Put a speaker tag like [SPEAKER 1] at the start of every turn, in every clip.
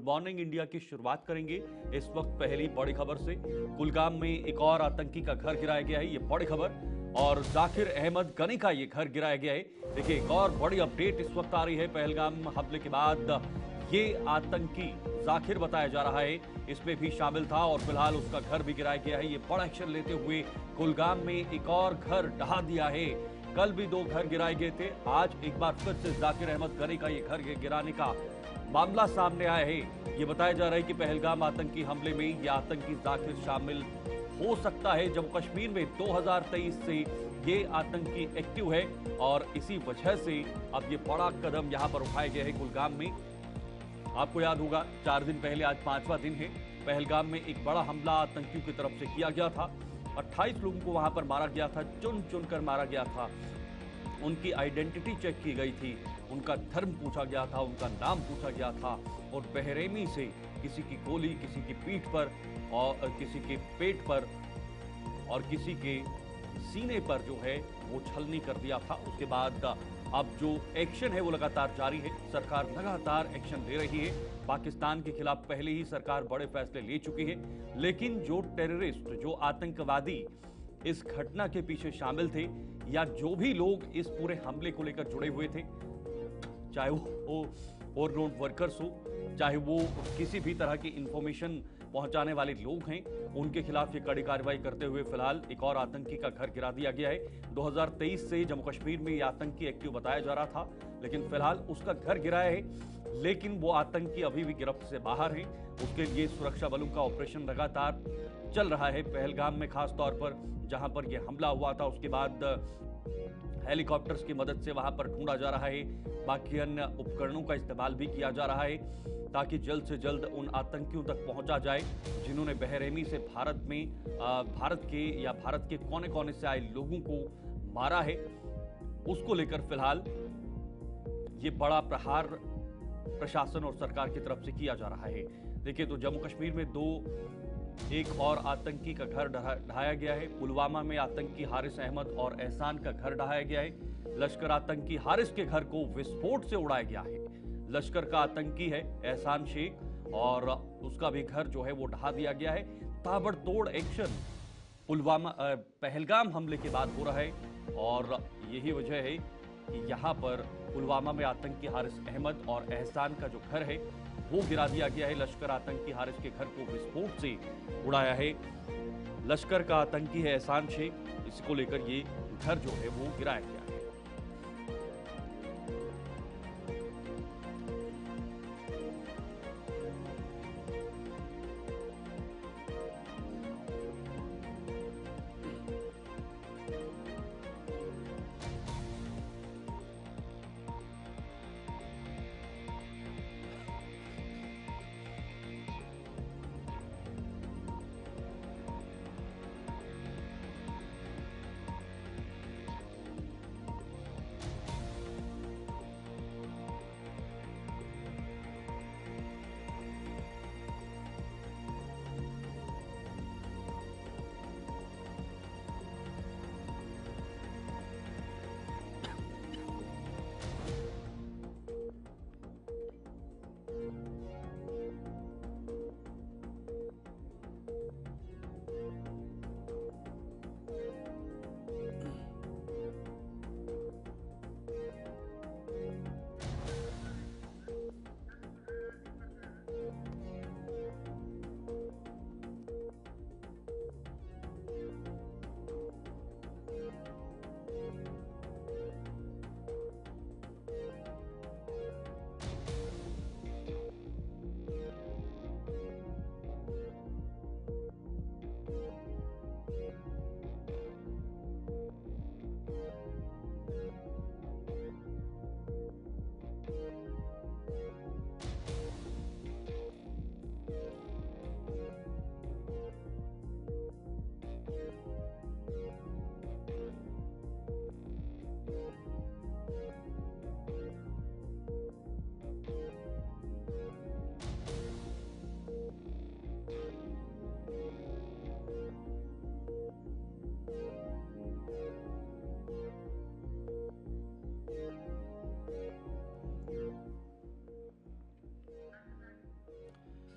[SPEAKER 1] Morning India की शुरुआत करेंगे इस वक्त पहली बड़ी खबर से। कुलगाम में एक और आतंकी का घर गिराया गया है, ये बड़ी खबर। और जाकिर अहमद गनी का ये घर गिराया गया है। देखिए, एक और बड़ी अपडेट इस वक्त आ रही है। पहलगाम हमले के बाद ये आतंकी जाकिर बताया जा रहा है, इसमें भी शामिल था और फिलहाल उसका घर भी गिराया गया है। ये बड़ा एक्शन लेते हुए कुलगाम में एक और घर ढहा दिया है। कल भी 2 घर गिराए गए थे, आज एक बार फिर से जाकिर अहमद गनी का ये घर गिराने का मामला सामने आया है। ये बताया जा रहा है कि पहलगाम आतंकी हमले में ये आतंकी जाकिर शामिल हो सकता है। जम्मू कश्मीर में 2023 से ये आतंकी एक्टिव है और इसी वजह से अब ये बड़ा कदम यहां पर उठाया गया है कुलगाम में। आपको याद होगा 4 दिन पहले, आज 5वां दिन है, पहलगाम में एक बड़ा हमला आतंकियों की तरफ से किया गया था। 28 लोगों को वहां पर मारा गया था, चुन चुन कर मारा गया था। उनकी आइडेंटिटी चेक की गई थी, उनका धर्म पूछा गया था, उनका नाम पूछा गया था और बेरहमी से किसी की गोली किसी की पीठ पर और किसी के पेट पर और किसी के सीने पर जो है वो छलनी कर दिया था। उसके बाद अब जो एक्शन है वो लगातार जारी है। सरकार लगातार एक्शन ले रही है। पाकिस्तान के खिलाफ पहले ही सरकार बड़े फैसले ले चुकी है, लेकिन जो टेररिस्ट, जो आतंकवादी इस घटना के पीछे शामिल थे या जो भी लोग इस पूरे हमले को लेकर जुड़े हुए थे, चाहे वो ओवरग्राउंड वर्कर्स हो, चाहे वो किसी भी तरह की इंफॉर्मेशन पहुंचाने वाले लोग हैं, उनके खिलाफ ये कड़ी कार्रवाई करते हुए फिलहाल एक और आतंकी का घर गिरा दिया गया है। 2023 से जम्मू कश्मीर में ये आतंकी एक्टिव बताया जा रहा था, लेकिन फिलहाल उसका घर गिराया है। लेकिन वो आतंकी अभी भी गिरफ्त से बाहर है। उसके लिए सुरक्षा बलों का ऑपरेशन लगातार चल रहा है। पहलगाम में खास तौर पर जहां पर यह हमला हुआ था, उसके बाद हेलीकॉप्टर्स की मदद से वहां पर ढूंढा जा रहा है। बाकी अन्य उपकरणों का इस्तेमाल भी किया जा रहा है ताकि जल्द से जल्द उन आतंकियों तक पहुंचा जाए जिन्होंने बेरहमी से भारत के कोने कोने से आए लोगों को मारा है। उसको लेकर फिलहाल ये बड़ा प्रहार प्रशासन और सरकार की तरफ से किया जा रहा है। देखिए, तो जम्मू कश्मीर में एक और आतंकी का घर ढहाया गया है। पुलवामा में आतंकी हारिस अहमद और एहसान का घर ढहाया गया है। लश्कर आतंकी हारिस के घर को विस्फोट से उड़ाया गया है। लश्कर का आतंकी है एहसान शेख और उसका भी घर जो है वो ढहा दिया गया है। ताबड़तोड़ एक्शन पहलगाम हमले के बाद हो रहा है और यही वजह है कि यहां पर पुलवामा में आतंकी हारिस अहमद और एहसान का जो घर है वो गिरा दिया गया है। लश्कर आतंकी हारिस के घर को विस्फोट से उड़ाया है। लश्कर का आतंकी है एहसान शेख, इसको लेकर ये घर जो है वो गिराया गया है।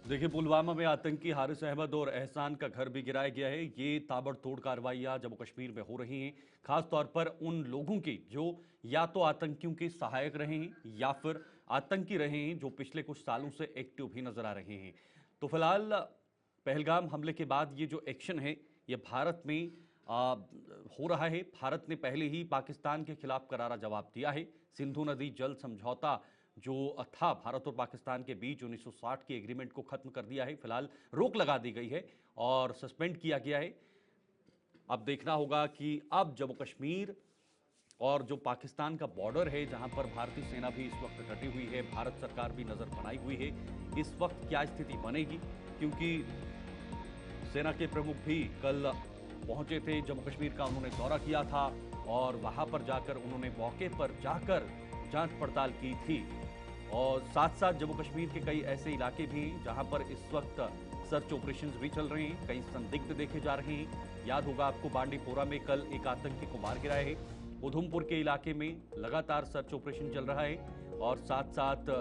[SPEAKER 1] देखिए, पुलवामा में आतंकी हारिस अहमद और एहसान का घर भी गिराया गया है। ये ताबड़तोड़ कार्रवाइयां जम्मू कश्मीर में हो रही हैं, खास तौर पर उन लोगों की जो या तो आतंकियों के सहायक रहे हैं या फिर आतंकी रहे हैं, जो पिछले कुछ सालों से एक्टिव भी नजर आ रहे हैं। तो फिलहाल पहलगाम हमले के बाद ये जो एक्शन है, ये भारत में हो रहा है। भारत ने पहले ही पाकिस्तान के खिलाफ करारा जवाब दिया है। सिंधु नदी जल समझौता जो था भारत और पाकिस्तान के बीच 1960 की एग्रीमेंट को खत्म कर दिया है। फिलहाल रोक लगा दी गई है और सस्पेंड किया गया है। अब देखना होगा कि अब जम्मू कश्मीर और जो पाकिस्तान का बॉर्डर है, जहां पर भारतीय सेना भी इस वक्त डटी हुई है, भारत सरकार भी नजर बनाई हुई है, इस वक्त क्या स्थिति बनेगी, क्योंकि सेना के प्रमुख भी कल पहुंचे थे। जम्मू कश्मीर का उन्होंने दौरा किया था और वहां पर जाकर उन्होंने मौके पर जाकर जांच पड़ताल की थी। और साथ साथ जम्मू कश्मीर के कई ऐसे इलाके भी हैं जहां पर इस वक्त सर्च ऑपरेशंस भी चल रहे हैं, कई संदिग्ध देखे जा रहे हैं। याद होगा आपको, बांडीपोरा में कल एक आतंकी को मार गिराया है। उधमपुर के इलाके में लगातार सर्च ऑपरेशन चल रहा है और साथ साथ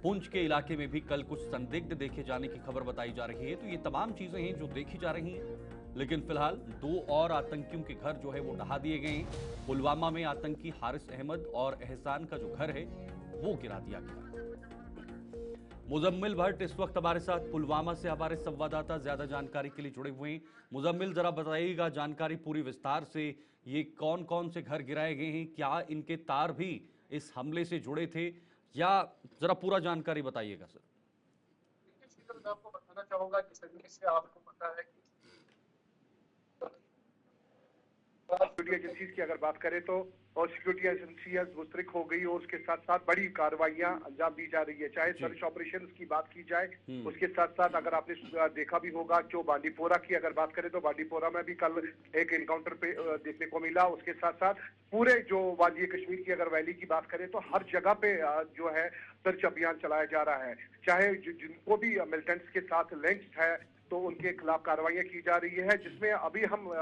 [SPEAKER 1] पुंछ के इलाके में भी कल कुछ संदिग्ध देखे जाने की खबर बताई जा रही है। तो ये तमाम चीजें हैं जो देखी जा रही हैं। लेकिन फिलहाल दो और आतंकियों के घर जो है वो ढहा दिए गए हैं। पुलवामा में आतंकी हारिस अहमद और एहसान का जो घर है वो गिरा दिया गया। मुजम्मिल भट्ट इस वक्त हमारे साथ पुलवामा से हमारे संवाददाता ज्यादा जानकारी के लिए जुड़े हुए हैं। मुजम्मिल, जरा बताइएगा जानकारी पूरी विस्तार से। ये कौन कौन से घर गिराए गए हैं, क्या इनके तार भी इस हमले से जुड़े थे, या जरा पूरा जानकारी बताइएगा सर।
[SPEAKER 2] मैं आपको बताना चाहूंगा जिस तरीके से आपको पता है कि सिक्योरिटी एजेंसीज की अगर बात करें तो और सिक्योरिटी एजेंसियां मुस्तरक हो गई और उसके साथ साथ बड़ी कार्रवाइयां अंजाम दी जा रही है। चाहे सर्च ऑपरेशन की बात की जाए, उसके साथ साथ अगर आपने देखा भी होगा जो बांडीपोरा की अगर बात करें तो बांडीपोरा में भी कल एक एनकाउंटर पे देखने को मिला। उसके साथ साथ पूरे जो वादी कश्मीर की अगर वैली की बात करें तो हर जगह पे जो है सर्च अभियान चलाया जा रहा है। चाहे जिनको भी मिलिटेंट्स के साथ लिंक्ड है तो उनके खिलाफ कार्रवाइयां की जा रही है, जिसमें अभी हम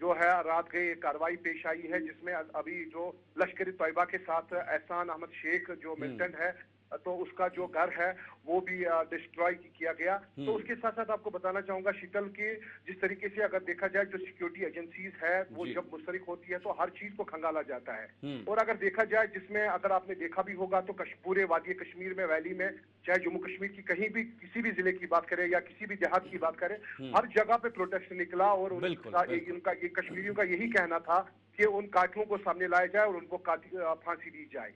[SPEAKER 2] जो है रात गई एक कार्रवाई पेश आई है जिसमें अभी जो लश्कर तैयबा के साथ एहसान अहमद शेख जो मिलिटेंट है तो उसका जो घर है वो भी डिस्ट्रॉय किया गया। तो उसके साथ साथ आपको बताना चाहूंगा शीतल की जिस तरीके से अगर देखा जाए जो सिक्योरिटी एजेंसीज है वो जब मुस्तरक होती है तो हर चीज को खंगाला जाता है। और अगर देखा जाए जिसमें अगर आपने देखा भी होगा तो पूरे वादी कश्मीर में वैली में चाहे जम्मू कश्मीर की कहीं भी किसी भी जिले की बात करें या किसी भी देहात की बात करें, हर जगह पे प्रोटेस्ट निकला और उनका ये कश्मीरियों का यही कहना था कि उन कातिलों को सामने लाया जाए और उनको फांसी दी जाए।